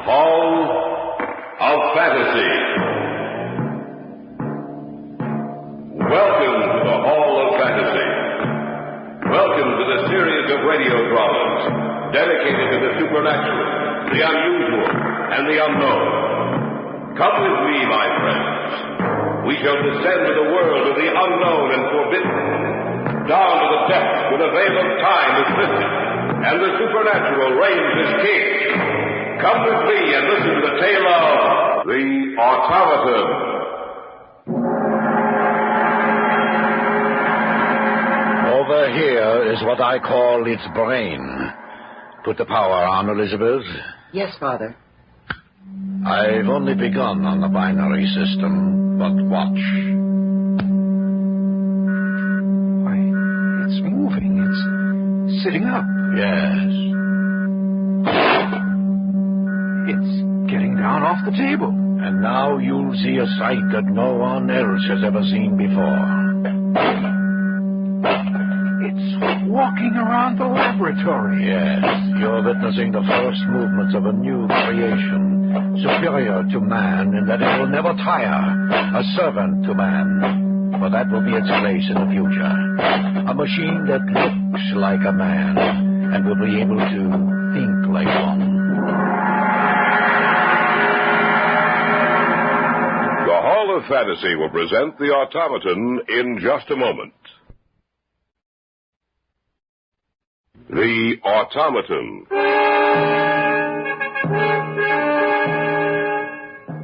Hall of Fantasy. Welcome to the Hall of Fantasy. Welcome to the series of radio dramas dedicated to the supernatural, the unusual, and the unknown. Come with me, my friends. We shall descend to the world of the unknown and forbidden, down to the depths where the veil of time is lifted, and the supernatural reigns as king. Come with me and listen to the tale of the Automaton. Over here is what I call its brain. Put the power on, Elizabeth. Yes, Father. I've only begun on the binary system, but watch. Why, it's moving. It's sitting up. Yes. It's getting down off the table. And now you'll see a sight that no one else has ever seen before. It's walking around the laboratory. Yes, you're witnessing the first movements of a new creation, superior to man in that it will never tire, a servant to man. For that will be its place in the future. A machine that looks like a man and will be able to think like one. The Hall of Fantasy will present the Automaton in just a moment. The Automaton.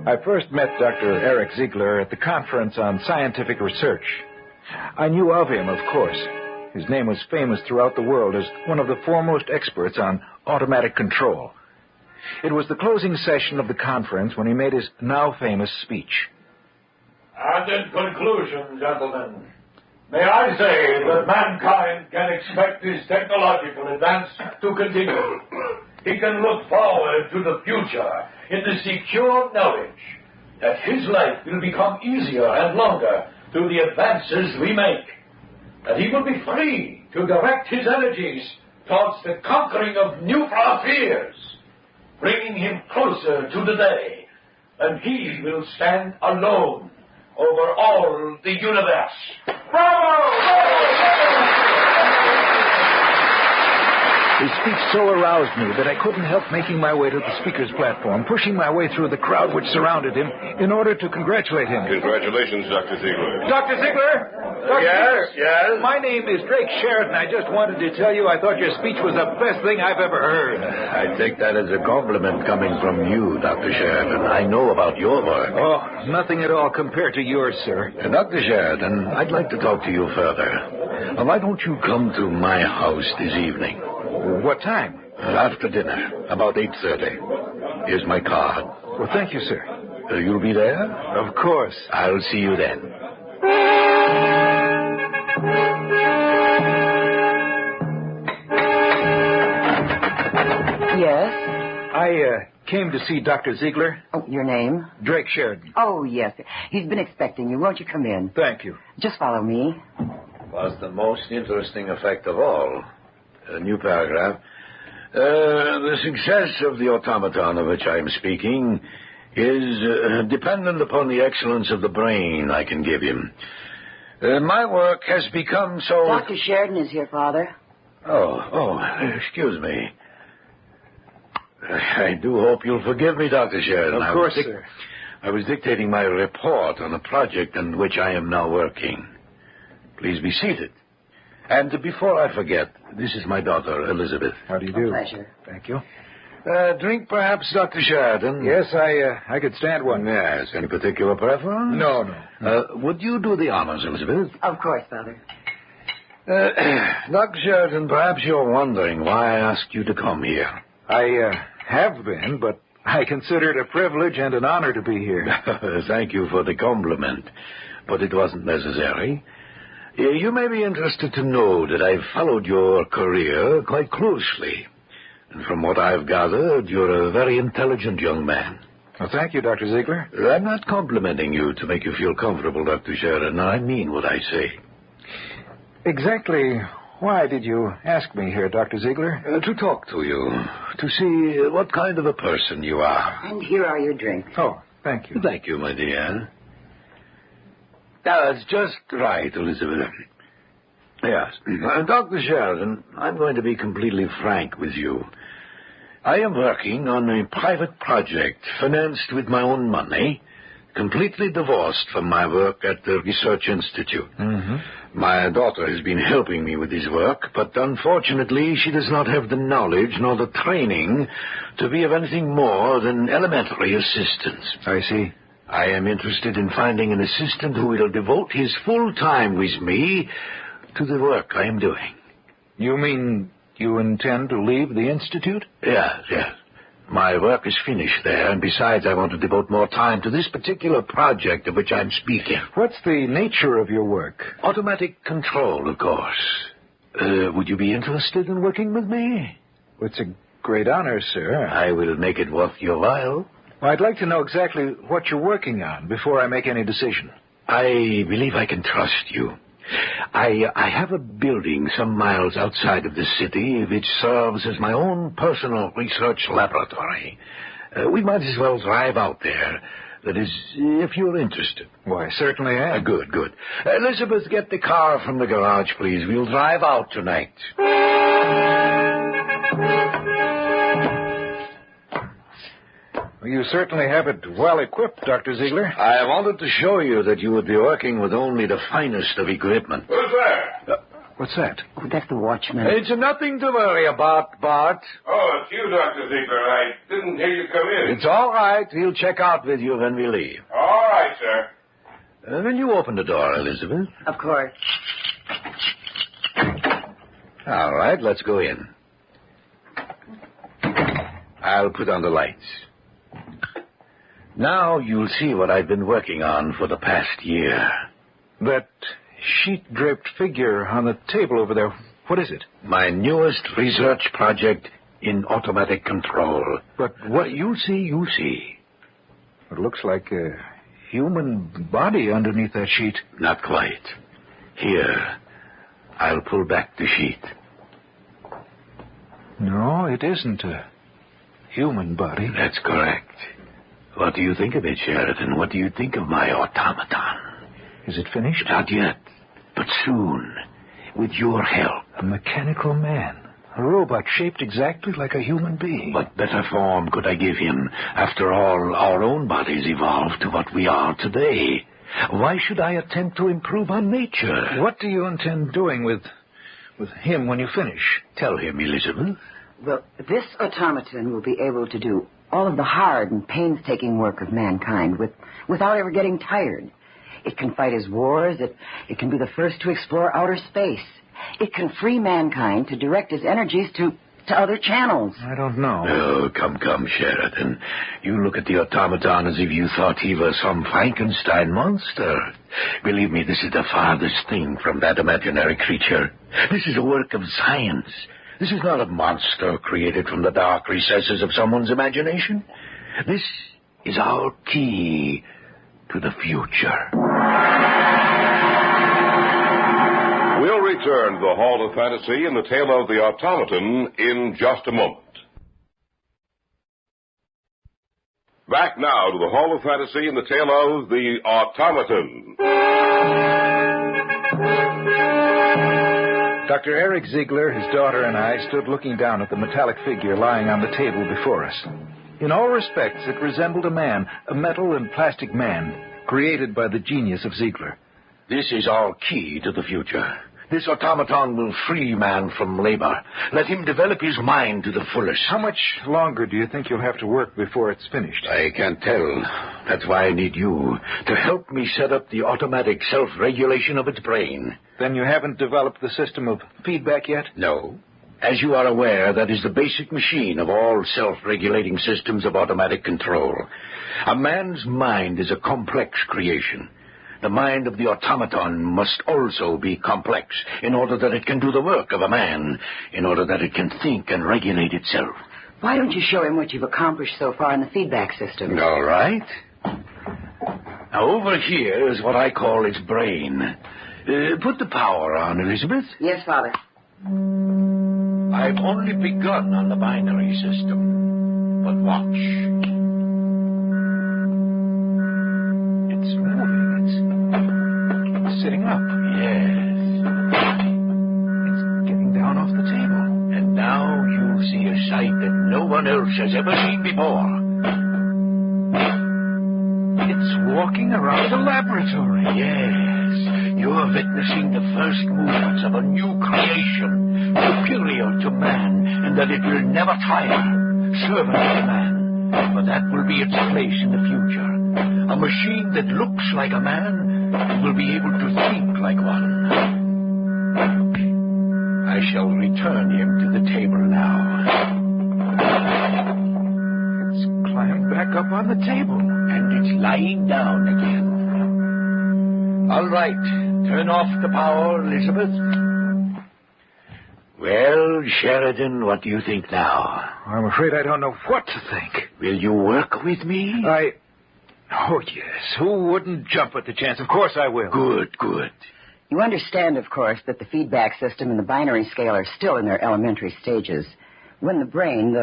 I first met Dr. Eric Ziegler at the conference on scientific research. I knew of him, of course. His name was famous throughout the world as one of the foremost experts on automatic control. It was the closing session of the conference when he made his now famous speech. And in conclusion, gentlemen, may I say that mankind can expect his technological advance to continue. He can look forward to the future in the secure knowledge that his life will become easier and longer through the advances we make. That he will be free to direct his energies towards the conquering of new frontiers, bringing him closer to the day, and he will stand alone over all the universe. His speech so aroused me that I couldn't help making my way to the speaker's platform, pushing my way through the crowd which surrounded him in order to congratulate him. Congratulations, Dr. Ziegler. Dr. Ziegler? Yes? My name is Drake Sheridan. I just wanted to tell you I thought your speech was the best thing I've ever heard. I take that as a compliment coming from you, Dr. Sheridan. I know about your work. Oh, nothing at all compared to yours, sir. Dr. Sheridan, I'd like to talk to you further. Why don't you come to my house this evening? What time? After dinner, about 8:30. Here's my card. Well, thank you, sir. You'll be there? Of course. I'll see you then. Yes? I came to see Dr. Ziegler. Oh, your name? Drake Sheridan. Oh, yes. He's been expecting you. Won't you come in? Thank you. Just follow me. Was the most interesting effect of all. A new paragraph. The success of the automaton of which I am speaking is dependent upon the excellence of the brain I can give him. My work has become so... Dr. Sheridan is here, Father. Oh, excuse me. I do hope you'll forgive me, Dr. Sheridan. Of course, sir. I was dictating my report on a project on which I am now working. Please be seated. And before I forget, this is my daughter, Elizabeth. How do you do? A pleasure. Thank you. Drink, perhaps, Dr. Sheridan? Yes, I could stand one. Yes. Any particular preference? No. Would you do the honors, Elizabeth? Of course, Father. Dr. Sheridan, perhaps you're wondering why I asked you to come here. I have been, but I consider it a privilege and an honor to be here. Thank you for the compliment, but it wasn't necessary. You may be interested to know that I've followed your career quite closely. And from what I've gathered, you're a very intelligent young man. Well, thank you, Dr. Ziegler. I'm not complimenting you to make you feel comfortable, Dr. Sheridan. I mean what I say. Exactly Why did you ask me here, Dr. Ziegler? To talk to you, to see what kind of a person you are. And here are your drinks. Oh, thank you. Thank you, my dear. That's just right, Elizabeth. Yes. Dr. Sheridan, I'm going to be completely frank with you. I am working on a private project financed with my own money, completely divorced from my work at the Research Institute. Mm-hmm. My daughter has been helping me with this work, but unfortunately she does not have the knowledge nor the training to be of anything more than elementary assistance. I see. I am interested in finding an assistant who will devote his full time with me to the work I am doing. You mean you intend to leave the Institute? Yes. My work is finished there, and besides, I want to devote more time to this particular project of which I'm speaking. What's the nature of your work? Automatic control, of course. Would you be interested in working with me? It's a great honor, sir. I will make it worth your while. Well, I'd like to know exactly what you're working on before I make any decision. I believe I can trust you. I have a building some miles outside of the city which serves as my own personal research laboratory. We might as well drive out there. That is, if you're interested. Why, certainly am. Good. Elizabeth, get the car from the garage, please. We'll drive out tonight. You certainly have it well equipped, Dr. Ziegler. I wanted to show you that you would be working with only the finest of equipment. Who's there? What's that? Oh, that's the watchman. It's nothing to worry about, Bart. Oh, it's you, Dr. Ziegler. I didn't hear you come in. It's all right. He'll check out with you when we leave. All right, sir. Will you open the door, Elizabeth? Of course. All right, let's go in. I'll put on the lights. Now you'll see what I've been working on for the past year. That sheet-draped figure on the table over there, what is it? My newest research project in automatic control. But What you see. it looks like a human body underneath that sheet. Not quite. Here, I'll pull back the sheet. No, it isn't a human body. That's correct. What do you think of it, Sheridan? What do you think of my automaton? Is it finished? Not yet, but soon, with your help. A mechanical man. A robot shaped exactly like a human being. What better form could I give him? After all, our own bodies evolved to what we are today. Why should I attempt to improve on nature? What do you intend doing with him when you finish? Tell him, Elizabeth. Well, this automaton will be able to do all of the hard and painstaking work of mankind without ever getting tired. It can fight his wars. It can be the first to explore outer space. It can free mankind to direct his energies to other channels. I don't know. Oh, come, Sheridan. You look at the automaton as if you thought he was some Frankenstein monster. Believe me, this is the farthest thing from that imaginary creature. This is a work of science. This is not a monster created from the dark recesses of someone's imagination. This is our key to the future. We'll return to the Hall of Fantasy and the tale of the automaton in just a moment. Back now to the Hall of Fantasy and the tale of the automaton. Dr. Eric Ziegler, his daughter, and I stood looking down at the metallic figure lying on the table before us. In all respects, it resembled a man, a metal and plastic man, created by the genius of Ziegler. This is our key to the future. This automaton will free man from labor. Let him develop his mind to the fullest. How much longer do you think you'll have to work before it's finished? I can't tell. That's why I need you to help me set up the automatic self-regulation of its brain. Then you haven't developed the system of feedback yet? No. As you are aware, that is the basic machine of all self-regulating systems of automatic control. A man's mind is a complex creation. The mind of the automaton must also be complex in order that it can do the work of a man, in order that it can think and regulate itself. Why don't you show him what you've accomplished so far in the feedback system? All right. Now, over here is what I call its brain. Put the power on, Elizabeth. Yes, Father. I've only begun on the binary system. But watch. It's moving. It's sitting up. Yes. It's getting down off the table. And now you'll see a sight that no one else has ever seen before. It's walking around the laboratory. Yes. You're witnessing the first movements of a new creation, superior to man, in that it will never tire, servant to man. For that will be its place in the future. A machine that looks like a man and will be able to think like one. I shall return him to the table now. It's climbed back up on the table. And it's lying down again. All right. Turn off the power, Elizabeth. Well, Sheridan, what do you think now? I'm afraid I don't know what to think. Will you work with me? Oh, yes. Who wouldn't jump at the chance? Of course I will. Good, good. You understand, of course, that the feedback system and the binary scale are still in their elementary stages. When the brain,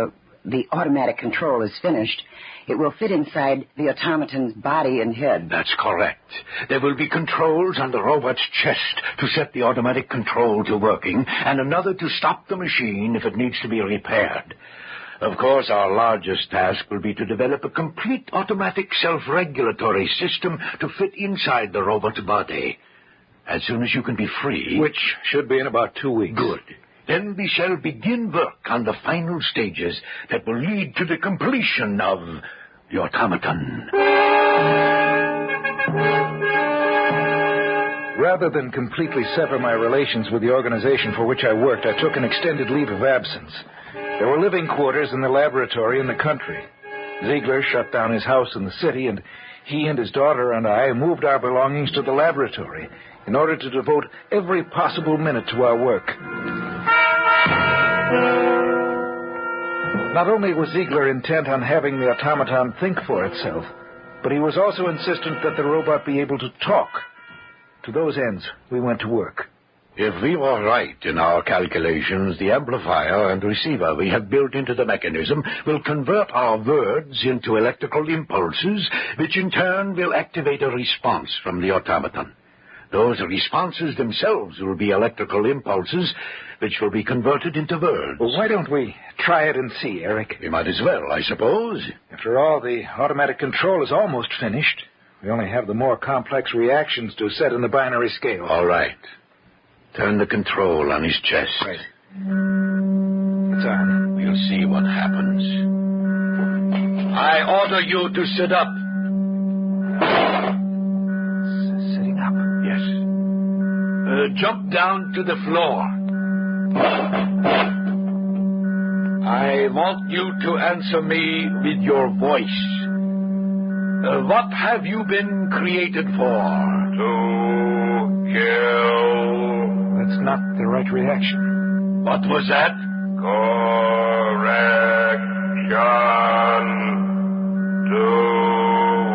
the automatic control is finished, it will fit inside the automaton's body and head. That's correct. There will be controls on the robot's chest to set the automatic control to working, and another to stop the machine if it needs to be repaired. Of course, our largest task will be to develop a complete automatic self-regulatory system to fit inside the robot's body. As soon as you can be free... Which should be in about 2 weeks. Good. Then we shall begin work on the final stages that will lead to the completion of the automaton. Rather than completely sever my relations with the organization for which I worked, I took an extended leave of absence. There were living quarters in the laboratory in the country. Ziegler shut down his house in the city, and he and his daughter and I moved our belongings to the laboratory in order to devote every possible minute to our work. Not only was Ziegler intent on having the automaton think for itself, but he was also insistent that the robot be able to talk. To those ends, we went to work. If we were right in our calculations, the amplifier and receiver we have built into the mechanism will convert our words into electrical impulses, which in turn will activate a response from the automaton. Those responses themselves will be electrical impulses, which will be converted into words. Well, why don't we try it and see, Eric? We might as well, I suppose. After all, the automatic control is almost finished. We only have the more complex reactions to set in the binary scale. All right. Turn the control on his chest. Right. It's on. We'll see what happens. I order you to sit up. Sitting up? Yes. Jump down to the floor. I want you to answer me with your voice. What have you been created for? To kill. That's not the right reaction. What was that? Correction. To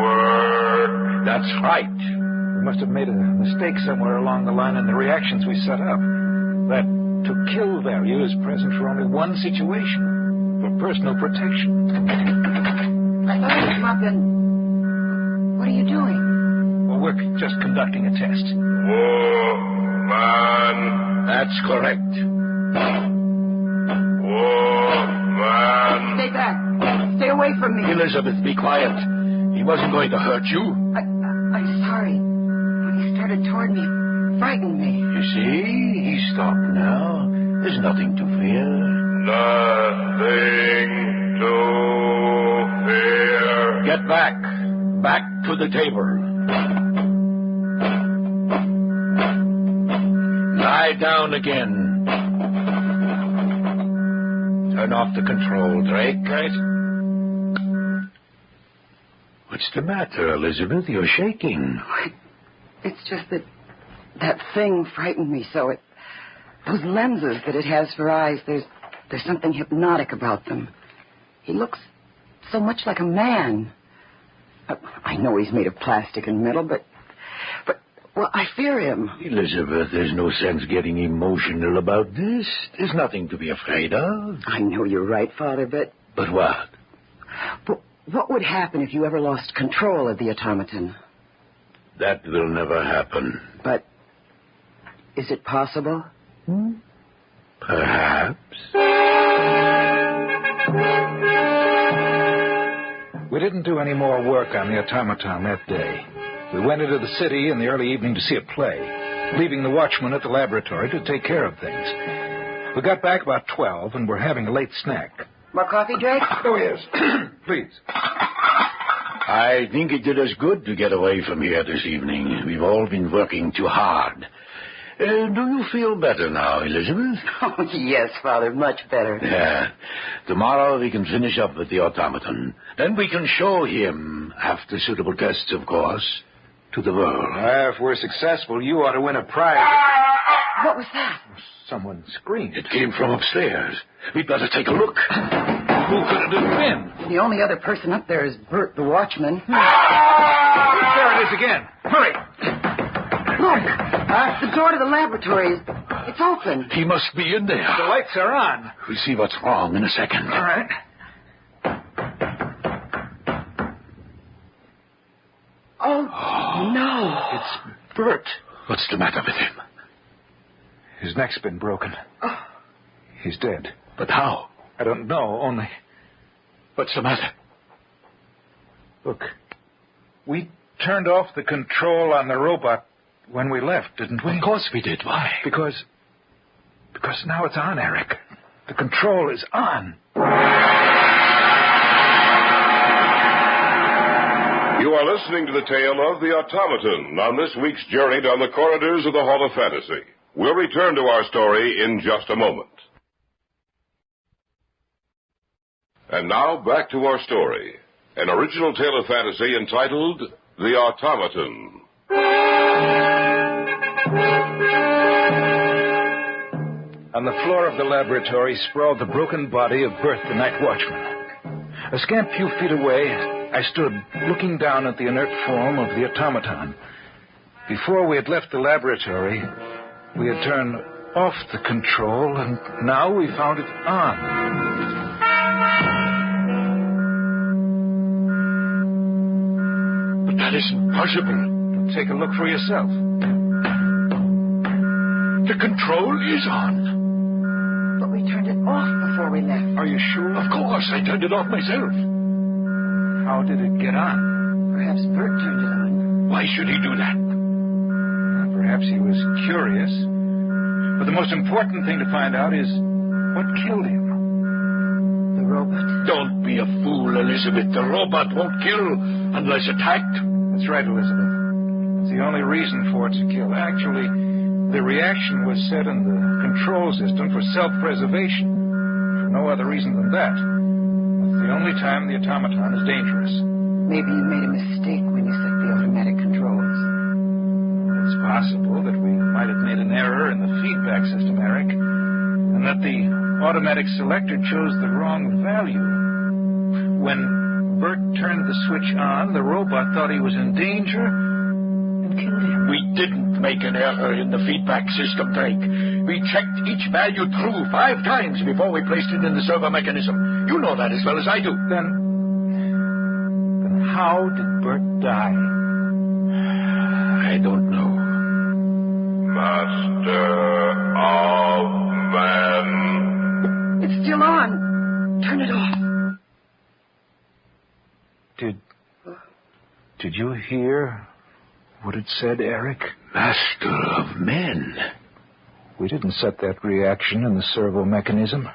work. That's right. We must have made a mistake somewhere along the line in the reactions we set up. That to kill value is present for only one situation, for personal protection. I thought it was Muffin. What are you doing? Well, we're just conducting a test. Woman. That's correct. Woman. Stay back. Stay away from me. Elizabeth, be quiet. He wasn't going to hurt you. I'm sorry. When he started toward me, it frightened me. You see, he stopped now. There's nothing to fear. Nothing to fear. Get back. Back to the table. Lie down again. Turn off the control, Drake. Right? What's the matter, Elizabeth? You're shaking. It's just that thing frightened me so. Those lenses that it has for eyes, there's something hypnotic about them. He looks so much like a man. I know he's made of plastic and metal, but Well, I fear him. Elizabeth, there's no sense getting emotional about this. There's nothing to be afraid of. I know you're right, Father, but... But what? But what would happen if you ever lost control of the automaton? That will never happen. But is it possible? Perhaps. We didn't do any more work on the automaton that day. We went into the city in the early evening to see a play, leaving the watchman at the laboratory to take care of things. We got back about 12 and were having a late snack. More coffee, Drake? Oh, yes. Please. I think it did us good to get away from here this evening. We've all been working too hard. Do you feel better now, Elizabeth? Oh, yes, Father, much better. Yeah. Tomorrow we can finish up with the automaton. Then we can show him, after suitable tests, of course, to the world. If we're successful, you ought to win a prize. What was that? Someone screamed. It came from upstairs. We'd better take a look. Who could it have been? The only other person up there is Bert, the watchman. There it is again. Hurry. Look, the door to the laboratory is... It's open. He must be in there. The lights are on. We'll see what's wrong in a second. All right. Oh, no. It's Bert. What's the matter with him? His neck's been broken. He's dead. But how? I don't know, only... What's the matter? Look, we turned off the control on the robot when we left, didn't we? Of course we did. Why? Because now it's on, Eric. The control is on. You are listening to the tale of the Automaton on this week's journey down the corridors of the Hall of Fantasy. We'll return to our story in just a moment. And now, back to our story. An original tale of fantasy entitled The Automaton. On the floor of the laboratory sprawled the broken body of Bert, the night watchman. A scant few feet away, I stood looking down at the inert form of the automaton. Before we had left the laboratory, we had turned off the control, and now we found it on. But that isn't possible. Take a look for yourself. The control is on. But we turned it off before we left. Are you sure? Of course, I turned it off myself. How did it get on? Perhaps Bert turned it on. Why should he do that? Perhaps he was curious. But the most important thing to find out is what killed him. The robot. Don't be a fool, Elizabeth. The robot won't kill unless attacked. That's right, Elizabeth. It's the only reason for it to kill. Actually, the reaction was set in the control system for self-preservation. For no other reason than that. That's the only time the automaton is dangerous. Maybe you made a mistake when you set the automatic controls. It's possible that we might have made an error in the feedback system, Eric, and that the automatic selector chose the wrong value. When Bert turned the switch on, the robot thought he was in danger and killed him. We didn't make an error in the feedback system, Drake. We checked each value through 5 times before we placed it in the servo mechanism. You know that as well as I do. Then how did Bert die? I don't know. Master of Men. It's still on. Turn it off. Did you hear what it said, Eric? Master of Men. We didn't set that reaction in the servo mechanism.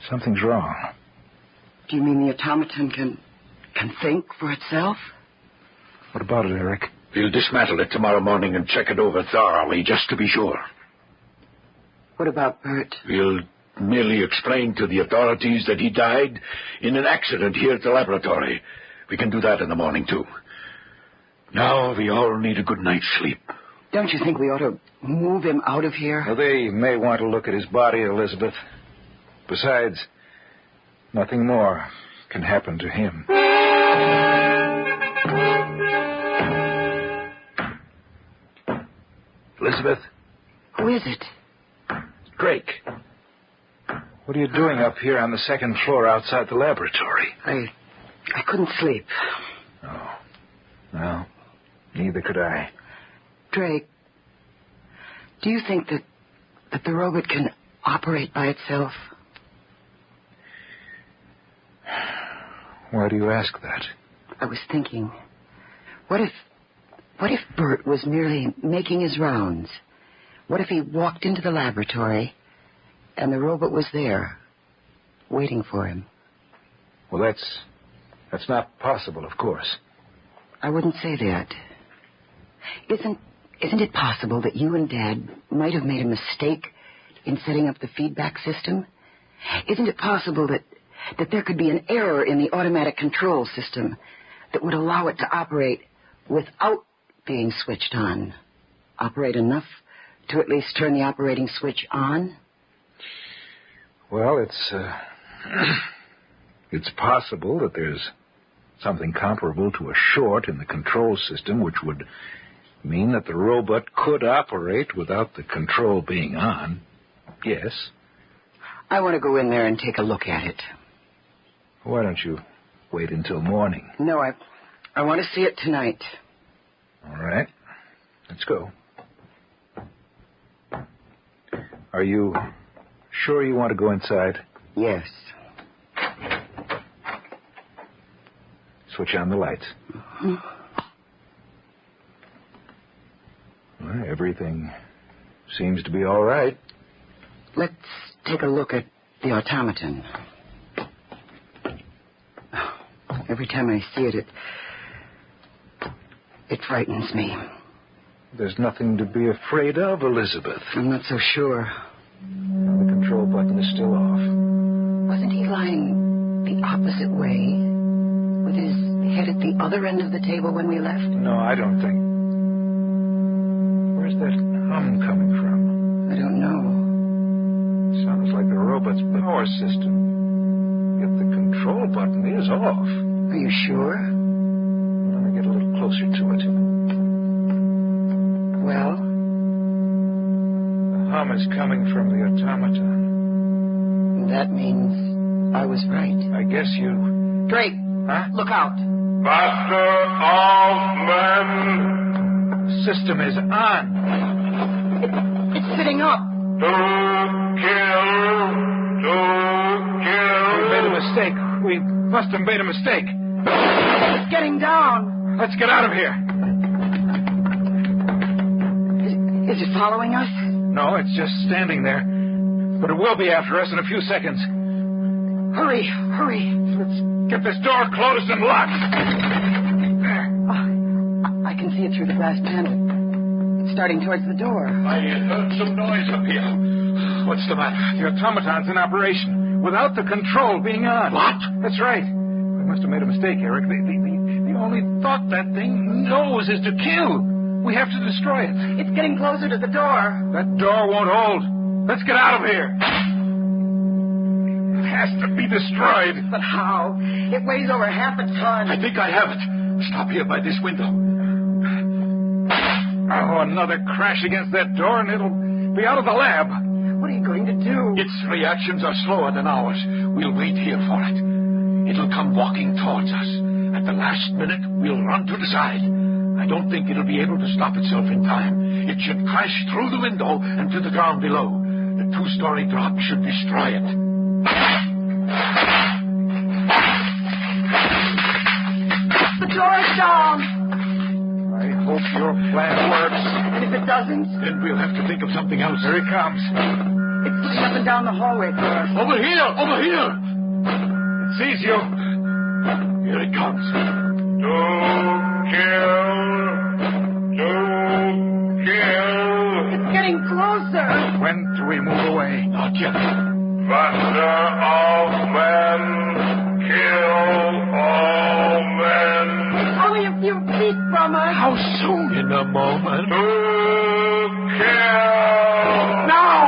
Something's wrong. Do you mean the automaton can think for itself? What about it, Eric? We'll dismantle it tomorrow morning and check it over thoroughly, just to be sure. What about Bert? We'll merely explain to the authorities that he died in an accident here at the laboratory. We can do that in the morning, too. Now we all need a good night's sleep. Don't you think we ought to move him out of here? Well, they may want to look at his body, Elizabeth. Besides, nothing more can happen to him. Elizabeth? Who is it? Drake. What are you doing up here on the second floor outside the laboratory? I couldn't sleep. Oh. Well, neither could I. Drake, do you think that the robot can operate by itself? Why do you ask that? I was thinking, what if Bert was merely making his rounds? What if he walked into the laboratory and the robot was there, waiting for him? Well, that's not possible, of course. I wouldn't say that. Isn't it possible that you and Dad might have made a mistake in setting up the feedback system? Isn't it possible that there could be an error in the automatic control system that would allow it to operate without being switched on? Operate enough to at least turn the operating switch on? Well, it's possible that there's something comparable to a short in the control system, which would mean that the robot could operate without the control being on. Yes. I want to go in there and take a look at it. Why don't you wait until morning? No, I want to see it tonight. All right. Let's go. Are you sure you want to go inside? Yes. Switch on the lights. Mm-hmm. Well, everything seems to be all right. Let's take a look at the automaton. Every time I see it, it frightens me. There's nothing to be afraid of, Elizabeth. I'm not so sure. The control button is still off. Wasn't he lying the opposite way, with his head at the other end of the table when we left? No, I don't think. Where's that hum coming from? I don't know. Sounds like the robot's power system. Yet the control button is off. Are you sure? Let me get a little closer to it. Well? The hum is coming from the automaton. That means I was right. I guess you... Drake! Huh? Look out! Master of men, The system is on. It's sitting up! to kill. We made a mistake. We must have made a mistake. It's getting down! Let's get out of here. Is it following us? No, it's just standing there. But it will be after us in a few seconds. Hurry, hurry. Let's get this door closed and locked. There. I can see it through the glass panel. It's starting towards the door. I heard some noise up here. What's the matter? The automaton's in operation, without the control being on. What? That's right. We must have made a mistake, Eric. The only thought that thing knows is to kill. We have to destroy it. It's getting closer to the door. That door won't hold. Let's get out of here. It has to be destroyed. But how? It weighs over half a ton. I think I have it. Stop here by this window. Oh, another crash against that door and it'll be out of the lab. What are you going to do? Its reactions are slower than ours. We'll wait here for it. It'll come walking towards us. At the last minute, we'll run to the side. I don't think it'll be able to stop itself in time. It should crash through the window and to the ground below. The two-story drop should destroy it. The door's down. I hope your plan works. And if it doesn't, Then we'll have to think of something else. Here he comes. it's pushing up and down the hallway for us. Over here! Over here! It sees you. Here it comes. To kill. It's getting closer. When do we move away? Not yet. Master of men, kill all men. Only a few feet from us. How soon? In a moment. To kill. Now!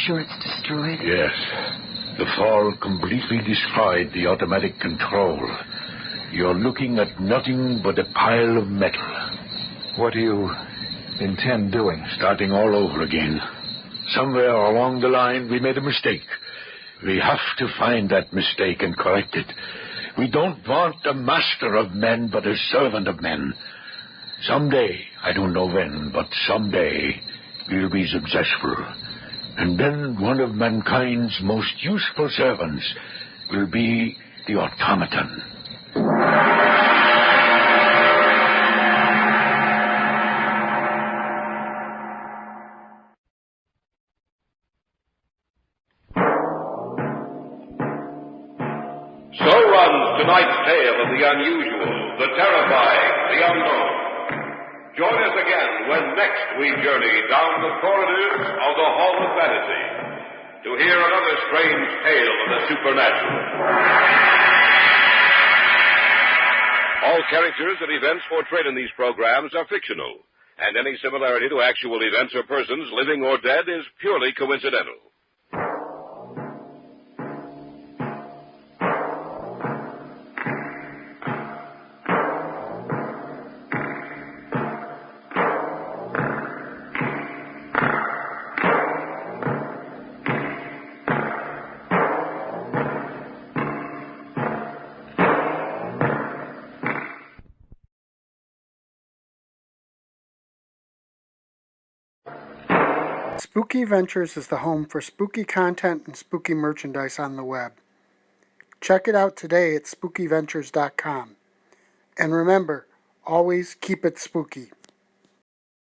sure it's destroyed? Yes. The fall completely destroyed the automatic control. You're looking at nothing but a pile of metal. What do you intend doing? Starting all over again. Somewhere along the line, we made a mistake. We have to find that mistake and correct it. We don't want a master of men, but a servant of men. Someday, I don't know when, but someday, we'll be successful. And then one of mankind's most useful servants will be the Automaton. So runs tonight's tale of the unusual, the terrifying, the unknown. Join us again when next we journey down the corridors of the Hall of Fantasy to hear another strange tale of the supernatural. All characters and events portrayed in these programs are fictional, and any similarity to actual events or persons, living or dead, is purely coincidental. Spooky Ventures is the home for spooky content and spooky merchandise on the web. Check it out today at spookyventures.com. And remember, always keep it spooky.